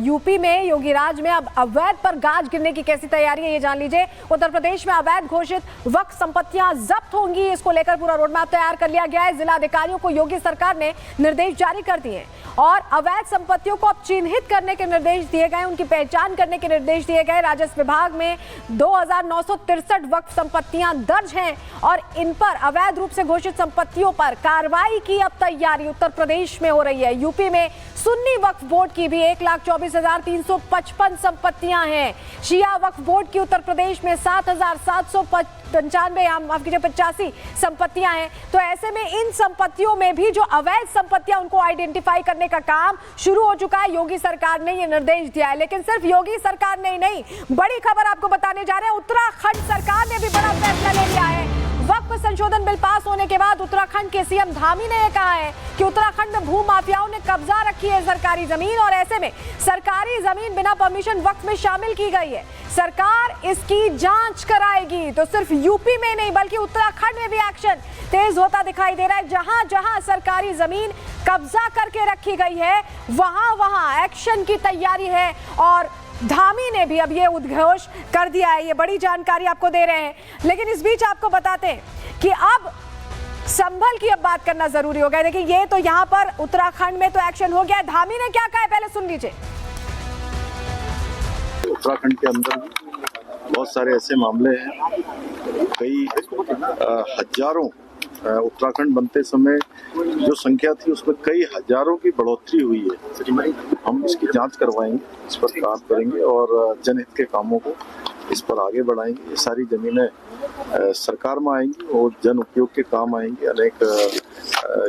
UP में योगी राज में अब अवैध पर गाज गिरने की कैसी तैयारी है, ये जान लीजिए। उत्तर प्रदेश में अवैध घोषित वक्फ संपत्तियां जब्त होंगी, इसको लेकर पूरा रोडमैप तैयार कर लिया गया है। जिला अधिकारियों को योगी सरकार ने निर्देश जारी कर दिए और अवैध संपत्तियों को अब चिन्हित करने के निर्देश दिए गए, उनकी पहचान करने के निर्देश दिए गए। राजस्व विभाग में 2963 वक्फ संपत्तियां दर्ज हैं और इन पर अवैध रूप से घोषित संपत्तियों पर कार्रवाई की अब तैयारी उत्तर प्रदेश में हो रही है। यूपी में सुन्नी वक्फ बोर्ड की भी 1,24,355 संपत्तियां हैं। शिया वक्फ बोर्ड की उत्तर प्रदेश में 7,785 संपत्तियां हैं। तो ऐसे में इन संपत्तियों में भी जो अवैध संपत्तियां उनको आइडेंटिफाई करने का काम शुरू हो चुका है। योगी सरकार ने ये निर्देश दिया है, लेकिन सिर्फ योगी सरकार ने ही नहीं, बड़ी खबर आपको बताने जा रहे हैं, उत्तराखंड सरकार ने भी बड़ा फैसला ले लिया है। वक्फ संशोधन बिल पास होने के बाद उत्तराखंड के सीएम धामी ने यह कहा है कि उत्तराखंड में भू माफियाओं ने कब्जा रखी है सरकारी जमीन और ऐसे में सरकारी जमीन बिना परमिशन वक्फ में शामिल की गई है। सरकार इसकी जांच कराएगी। तो सिर्फ यूपी में नहीं बल्कि उत्तराखंड में भी एक्शन तेज होता दिखाई दे रहा है। जहां जहां सरकारी जमीन कब्जा करके रखी गई है वहां वहां एक्शन की तैयारी है और धामी ने भी अब ये उद्घोष कर दिया है। ये बड़ी जानकारी आपको दे रहे हैं, लेकिन इस बीच आपको बताते हैं कि अब संभल की अब बात करना जरूरी हो गया। देखिए, ये तो यहाँ पर उत्तराखंड में तो एक्शन हो गया, धामी ने क्या कहा है पहले सुन लीजिए। उत्तराखंड के अंदर बहुत सारे ऐसे मामले हैं, कई हजारों उत्तराखंड बनते समय जो संख्या थी उसमें कई हजारों की बढ़ोतरी हुई है। हम इसकी जांच करवाएंगे, इस पर काम करेंगे और जनहित के कामों को इस पर आगे बढ़ाएंगे। ये सारी जमीनें सरकार में आएंगी और जन उपयोग के काम आएंगी, अनेक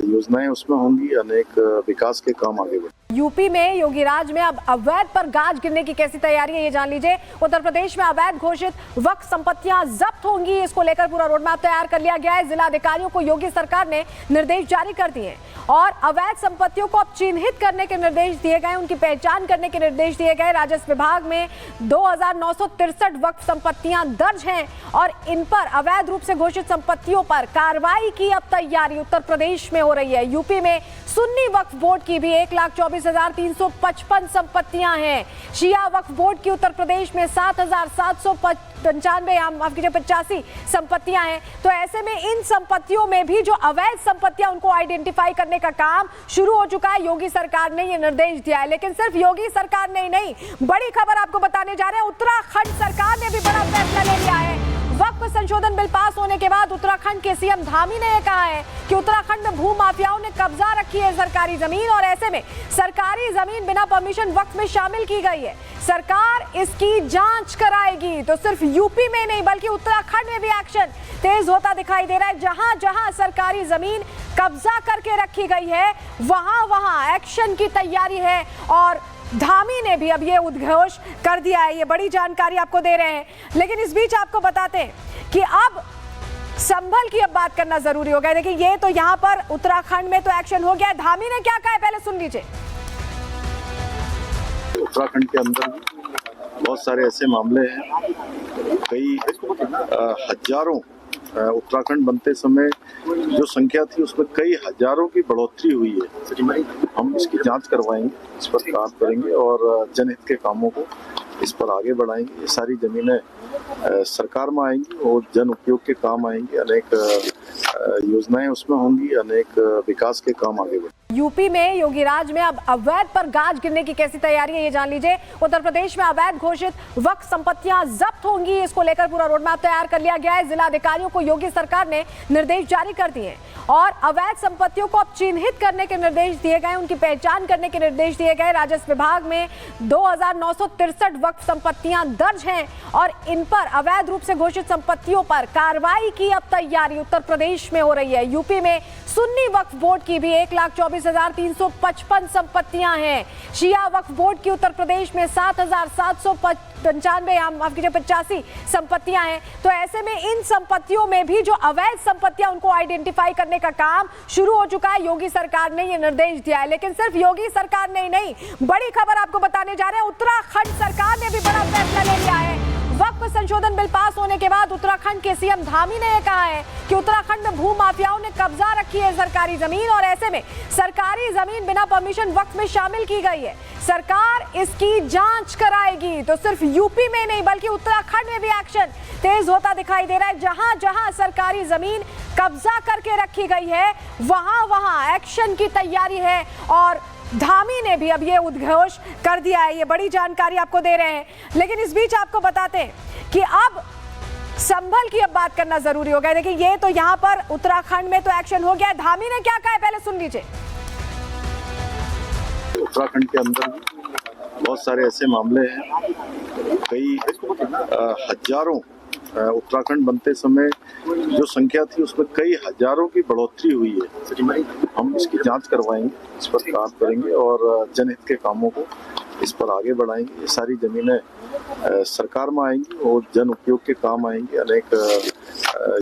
योजनाएं उसमें होंगी, अनेक विकास के काम आगे बढ़ेंगे। यूपी में योगी राज में अब अवैध पर गाज गिरने की कैसी तैयारी है, ये जान लीजिए। उत्तर प्रदेश में अवैध घोषित वक्फ संपत्तियां जब्त होंगी, इसको लेकर पूरा रोडमैप तैयार कर लिया गया है। जिला अधिकारियों को योगी सरकार ने निर्देश जारी कर दिए और अवैध संपत्तियों को अब चिन्हित करने के निर्देश दिए गए, उनकी पहचान करने के निर्देश दिए गए। राजस्व विभाग में 2,963 वक्फ संपत्तियां दर्ज हैं और इन पर अवैध रूप से घोषित संपत्तियों पर कार्रवाई की अब तैयारी उत्तर प्रदेश में हो रही है। यूपी में सुन्नी वक्फ बोर्ड की भी 1,24,355 संपत्तियां हैं। शिया वक्फ बोर्ड की उत्तर प्रदेश में 7,785 संपत्तियां हैं। तो ऐसे में इन संपत्तियों में भी जो अवैध संपत्तियां उनको आइडेंटिफाई करने का काम शुरू हो चुका है। योगी सरकार ने ये निर्देश दिया है, लेकिन सिर्फ योगी सरकार ने ही नहीं, बड़ी खबर आपको बताने जा रहे हैं, उत्तराखंड सरकार ने भी बड़ा फैसला ले लिया है। वक्फ संशोधन बिल पास होने के बाद उत्तराखंड के सीएम धामी ने यह कहा है कि उत्तराखंड में भू माफियाओं ने कब्जा रखी है सरकारी जमीन और ऐसे में सरकारी जमीन बिना परमिशन वक्फ में शामिल की गई है। सरकार इसकी जांच कराएगी। तो सिर्फ यूपी में नहीं बल्कि उत्तराखंड में भी एक्शन तेज होता दिखाई दे रहा है। जहां जहां सरकारी जमीन कब्जा करके रखी गई है वहां वहां एक्शन की तैयारी है और धामी ने भी अब ये उद्घोष कर दिया है। ये बड़ी जानकारी आपको दे रहे हैं, लेकिन इस बीच आपको बताते हैं कि अब संभल की अब बात करना जरूरी हो गया। देखिए, ये तो यहाँ पर उत्तराखंड में तो एक्शन हो गया, धामी ने क्या कहा है पहले सुन लीजिए। उत्तराखंड के अंदर बहुत सारे ऐसे मामले हैं, कई हजारों उत्तराखंड बनते समय जो संख्या थी उसमें कई हजारों की बढ़ोतरी हुई है। हम इसकी जांच करवाएंगे, इस पर काम करेंगे और जनहित के कामों को इस पर आगे बढ़ाएंगे। ये सारी जमीनें सरकार में आएंगी और जन उपयोग के काम आएंगी, अनेक योजनाएं उसमें होंगी, अनेक विकास के काम आगे बढ़ेंगे। यूपी में योगी राज में अब अवैध पर गाज गिरने की कैसी तैयारी है, ये जान लीजिए। उत्तर प्रदेश में अवैध घोषित वक्फ संपत्तियां जब्त होंगी, इसको लेकर पूरा रोडमैप तैयार कर लिया गया है। जिला अधिकारियों को योगी सरकार ने निर्देश जारी कर दिए और अवैध संपत्तियों को अब चिन्हित करने के निर्देश दिए गए, उनकी पहचान करने के निर्देश दिए गए। राजस्व विभाग में 2,963 वक्फ संपत्तियां दर्ज हैं और इन पर अवैध रूप से घोषित संपत्तियों पर कार्रवाई की अब तैयारी उत्तर प्रदेश में हो रही है। यूपी में सुन्नी वक्फ बोर्ड की भी 1,24,355 संपत्तियां हैं। शिया वक्फ बोर्ड की उत्तर प्रदेश में 7,785 संपत्तियां हैं। तो ऐसे में इन संपत्तियों में भी जो अवैध संपत्तियां उनको आइडेंटिफाई करने का काम शुरू हो चुका है। योगी सरकार ने ये निर्देश दिया है, लेकिन सिर्फ योगी सरकार ने ही नहीं, बड़ी खबर आपको बताने जा रहे हैं, उत्तराखंड सरकार ने भी बड़ा फैसला ले लिया है। वक्फ संशोधन बिल पास होने के बाद उत्तराखंड के सीएम धामी ने यह कहा है कि उत्तराखंड में भू माफियाओं ने कब्जा रखी है सरकारी जमीन और ऐसे में सरकारी जमीन बिना परमिशन वक्फ में शामिल की गई है। सरकार इसकी जांच कराएगी। तो सिर्फ यूपी में नहीं बल्कि उत्तराखंड में भी एक्शन तेज होता दिखाई दे रहा है। जहां जहां सरकारी जमीन कब्जा करके रखी गई है वहां वहां एक्शन की तैयारी है और धामी ने भी अब ये उद्घोष कर दिया है। ये बड़ी जानकारी आपको दे रहे हैं, लेकिन इस बीच आपको बताते हैं कि अब संभल की अब बात करना जरूरी हो गया। देखिए ये तो यहाँ पर उत्तराखंड में तो एक्शन हो गया। धामी ने क्या कहा है पहले सुन लीजिए। उत्तराखंड के अंदर बहुत सारे ऐसे मामले हैं, कई हजारों उत्तराखंड बनते समय जो संख्या थी उसमें कई हजारों की बढ़ोतरी हुई है। हम इसकी जांच करवाएंगे, इस पर काम करेंगे और जनहित के कामों को इस पर आगे बढ़ाएंगे। ये सारी जमीनें सरकार में आएंगी और जन उपयोग के काम आएंगी। अनेक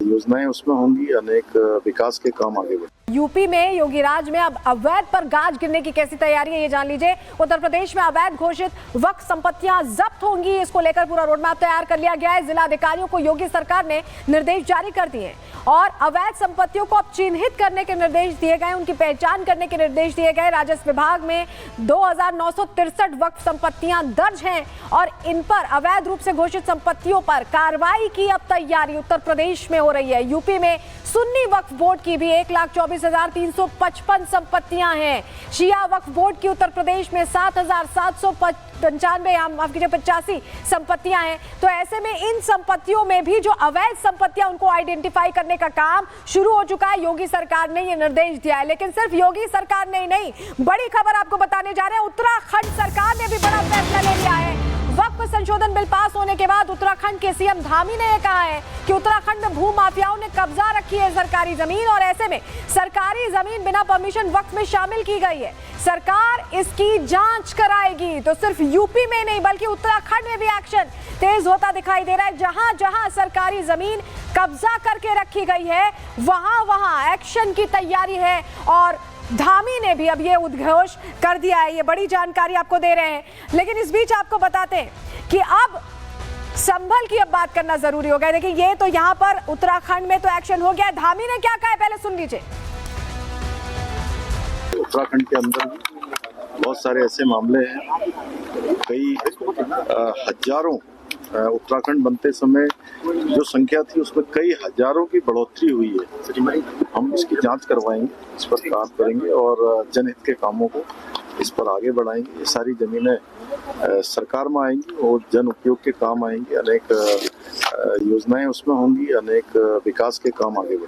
योजनाएं उसमें होंगी, अनेक विकास के काम आगे बढ़ेंगे। यूपी में योगी राज में अब अवैध पर गाज गिरने की कैसी तैयारी है ये जान लीजिए। उत्तर प्रदेश में अवैध घोषित वक्फ संपत्तियां जब्त होंगी। इसको लेकर पूरा रोडमैप तैयार कर लिया गया है। जिला अधिकारियों को योगी सरकार ने निर्देश जारी कर दिए और अवैध संपत्तियों को अब चिन्हित करने के निर्देश दिए गए, उनकी पहचान करने के निर्देश दिए गए। राजस्व विभाग में 2963 वक्फ संपत्तियां दर्ज हैं और इन पर अवैध रूप से घोषित संपत्तियों पर कार्रवाई की अब तैयारी उत्तर प्रदेश में हो रही है। यूपी में सुन्नी वक्फ बोर्ड की भी 1,24,355 संपत्तियां हैं। शिया वक्फ बोर्ड की उत्तर प्रदेश में 7,785 संपत्तियां हैं। तो ऐसे में इन संपत्तियों में भी जो अवैध संपत्तियां उनको आइडेंटिफाई करने का काम शुरू हो चुका है। योगी सरकार ने ये निर्देश दिया है, लेकिन सिर्फ योगी सरकार ने ही नहीं, बड़ी खबर आपको बताने जा रहे हैं। उत्तराखंड सरकार ने भी बड़ा फैसला ले लिया है। वक्फ संशोधन बिल पास होने के बाद उत्तराखंड के सीएम धामी ने यह कहा है कि उत्तराखंड में भू माफियाओं ने कब्जा रखी है सरकारी जमीन और ऐसे में सरकारी जमीन बिना परमिशन वक्फ में शामिल की गई है। सरकार इसकी जांच कराएगी। तो सिर्फ यूपी में नहीं बल्कि उत्तराखंड में भी एक्शन तेज होता दिखाई दे रहा है। जहां जहां सरकारी जमीन कब्जा करके रखी गई है वहां वहां एक्शन की तैयारी है और धामी ने भी अब ये उद्घोष कर दिया है। ये बड़ी जानकारी आपको दे रहे हैं, लेकिन इस बीच आपको बताते हैं कि अब संभल की अब बात करना जरूरी हो गया। देखिए ये तो यहाँ पर उत्तराखंड में तो एक्शन हो गया। धामी ने क्या कहा है पहले सुन लीजिए। उत्तराखंड के अंदर बहुत सारे ऐसे मामले हैं, कई हजारों उत्तराखंड बनते समय जो संख्या थी उसमें कई हजारों की बढ़ोतरी हुई है। हम इसकी जांच करवाएंगे, इस पर काम करेंगे और जनहित के कामों को इस पर आगे बढ़ाएंगे। ये सारी जमीनें सरकार में आएंगी और जन उपयोग के काम आएंगी। अनेक योजनाएं उसमें होंगी, अनेक विकास के काम आगे बढ़ेंगे।